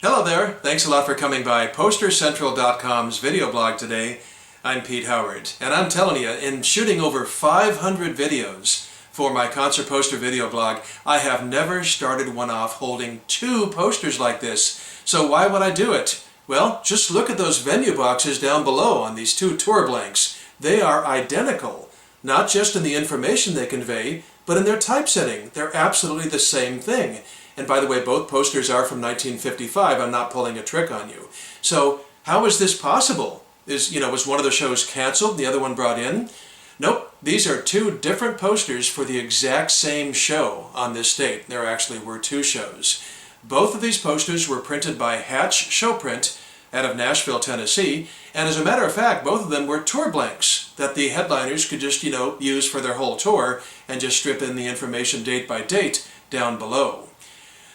Hello there, thanks a lot for coming by PosterCentral.com's video blog today. I'm Pete Howard, and I'm telling you, in shooting over 500 videos for my concert poster video blog, I have never started one off holding two posters like this. So why would I do it? Well, just look at those venue boxes down below on these two tour blanks. They are identical, not just in the information they convey, but in their typesetting. They're absolutely the same thing. And by the way, both posters are from 1955. I'm not pulling a trick on you. So how is this possible? Was one of the shows canceled, the other one brought in? Nope, these are two different posters for the exact same show on this date. There actually were two shows. Both of these posters were printed by Hatch Showprint out of Nashville, Tennessee, and as a matter of fact, both of them were tour blanks that the headliners could just, use for their whole tour and just strip in the information date by date down below.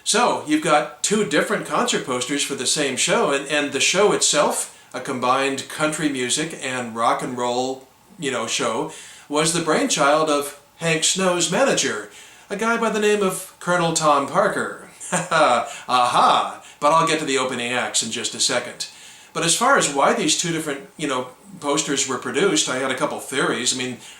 So you've got two different concert posters for the same show, and the show itself, a combined country music and rock and roll, show, was the brainchild of Hank Snow's manager, a guy by the name of Colonel Tom Parker. Aha! But I'll get to the opening acts in just a second. But as far as why these two different, posters were produced, I had a couple theories.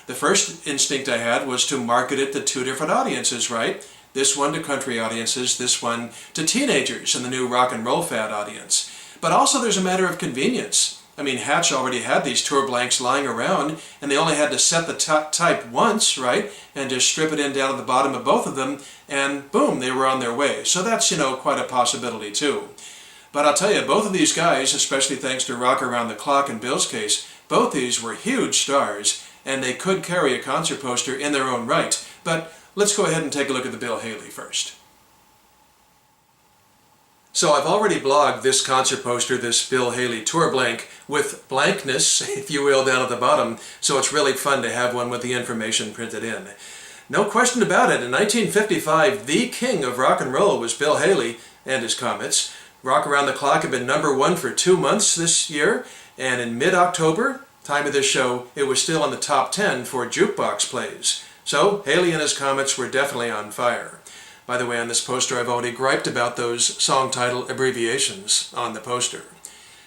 The first instinct I had was to market it to two different audiences, right? This one to country audiences, this one to teenagers and the new rock and roll fad audience. But also there's a matter of convenience. Hatch already had these tour blanks lying around, and they only had to set the type once, right? And just strip it in down at the bottom of both of them, and boom, they were on their way. So that's, quite a possibility too. But I'll tell you, both of these guys, especially thanks to Rock Around the Clock in Bill's case, both these were huge stars, and they could carry a concert poster in their own right. But let's go ahead and take a look at the Bill Haley first. So I've already blogged this concert poster, this Bill Haley tour blank, with blankness, if you will, down at the bottom, so it's really fun to have one with the information printed in. No question about it, in 1955, the king of rock and roll was Bill Haley and his Comets. Rock Around the Clock had been #1 for 2 months this year, and in mid-October, time of this show, it was still in the top 10 for jukebox plays. So Haley and his Comets were definitely on fire. By the way, on this poster I've already griped about those song title abbreviations on the poster.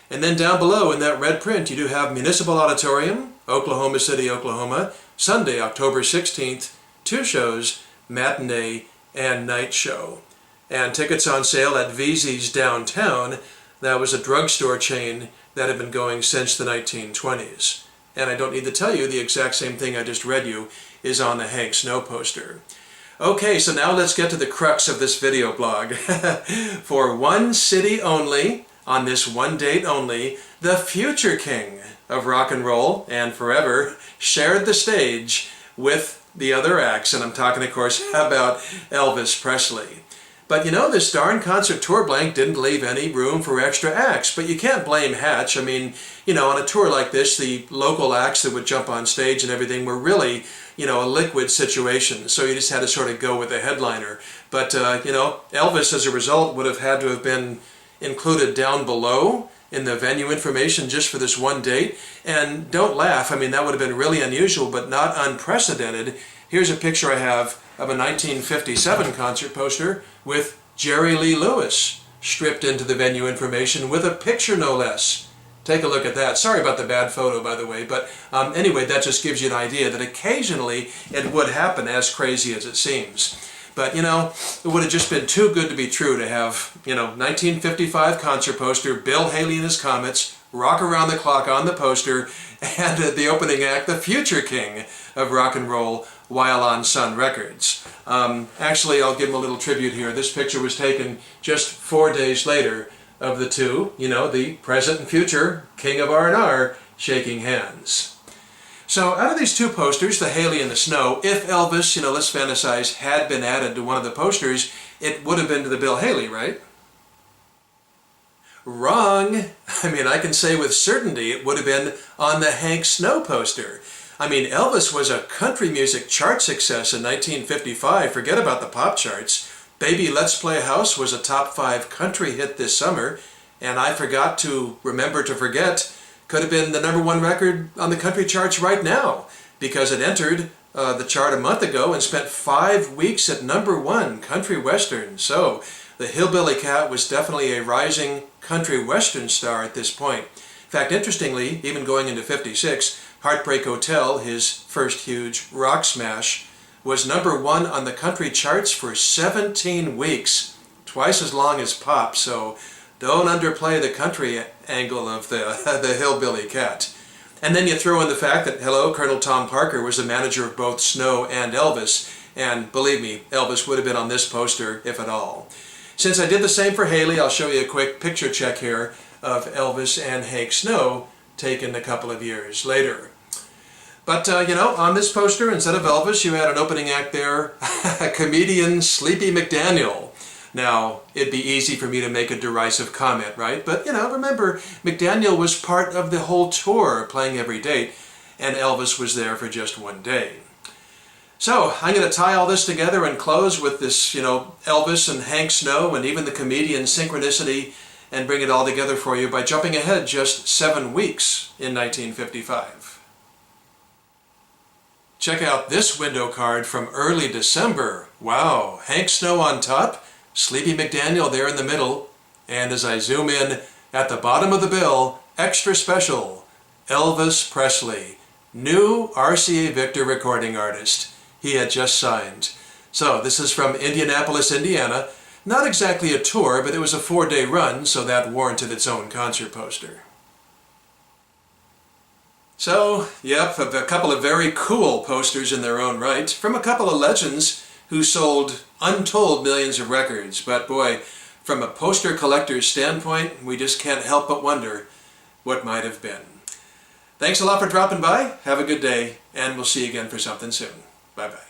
And then down below in that red print you do have Municipal Auditorium, Oklahoma City, Oklahoma, Sunday, October 16th, 2 shows, matinee and night show. And tickets on sale at VZ's Downtown. That was a drugstore chain that had been going since the 1920s. And I don't need to tell you, the exact same thing I just read you is on the Hank Snow poster. Okay, so now let's get to the crux of this video blog. For one city only, on this one date only, the future king of rock and roll and forever shared the stage with the other acts, and I'm talking, of course, about Elvis Presley. But this darn concert tour blank didn't leave any room for extra acts. But you can't blame Hatch. On a tour like this, the local acts that would jump on stage and everything were really, a liquid situation. So you just had to sort of go with the headliner. But, Elvis, as a result, would have had to have been included down below in the venue information just for this one date. And don't laugh. That would have been really unusual, but not unprecedented. Here's a picture I have of a 1957 concert poster with Jerry Lee Lewis stripped into the venue information with a picture no less. Take a look at that. Sorry about the bad photo, by the way, but anyway, that just gives you an idea that occasionally it would happen, as crazy as it seems. But, it would have just been too good to be true to have, 1955 concert poster, Bill Haley and his Comets, Rock Around the Clock on the poster, and the opening act, the future king of rock and roll, while on Sun Records. Actually, I'll give him a little tribute here. This picture was taken just 4 days later of the two, the present and future king of R&R, shaking hands. So out of these two posters, the Haley and the Snow, if Elvis, let's fantasize, had been added to one of the posters, it would have been to the Bill Haley, right? Wrong! I can say with certainty it would have been on the Hank Snow poster. Elvis was a country music chart success in 1955. Forget about the pop charts. Baby Let's Play House was a top 5 country hit this summer, and I forgot to remember to forget, could have been the #1 record on the country charts right now, because it entered the chart a month ago and spent 5 weeks at #1, country western. So The Hillbilly Cat was definitely a rising country western star at this point. In fact, interestingly, even going into '56, Heartbreak Hotel, his first huge rock smash, was #1 on the country charts for 17 weeks, twice as long as pop, so don't underplay the country angle of the Hillbilly Cat. And then you throw in the fact that, hello, Colonel Tom Parker was the manager of both Snow and Elvis, and believe me, Elvis would have been on this poster, if at all. Since I did the same for Haley, I'll show you a quick picture check here of Elvis and Hank Snow, taken a couple of years later. But, on this poster, instead of Elvis, you had an opening act there, comedian Sleepy McDaniel. Now, it'd be easy for me to make a derisive comment, right? But, remember, McDaniel was part of the whole tour, playing every date, and Elvis was there for just one day. So, I'm going to tie all this together and close with this, Elvis and Hank Snow and even the comedian Synchronicity, and bring it all together for you by jumping ahead just 7 weeks in 1955. Check out this window card from early December. Wow, Hank Snow on top, Sleepy McDaniel there in the middle, and as I zoom in, at the bottom of the bill, extra special, Elvis Presley, new RCA Victor recording artist. He had just signed. So this is from Indianapolis, Indiana. Not exactly a tour, but it was a 4-day run, so that warranted its own concert poster. So, yep, a couple of very cool posters in their own right, from a couple of legends who sold untold millions of records. But boy, from a poster collector's standpoint, we just can't help but wonder what might have been. Thanks a lot for dropping by. Have a good day, and we'll see you again for something soon. Bye-bye.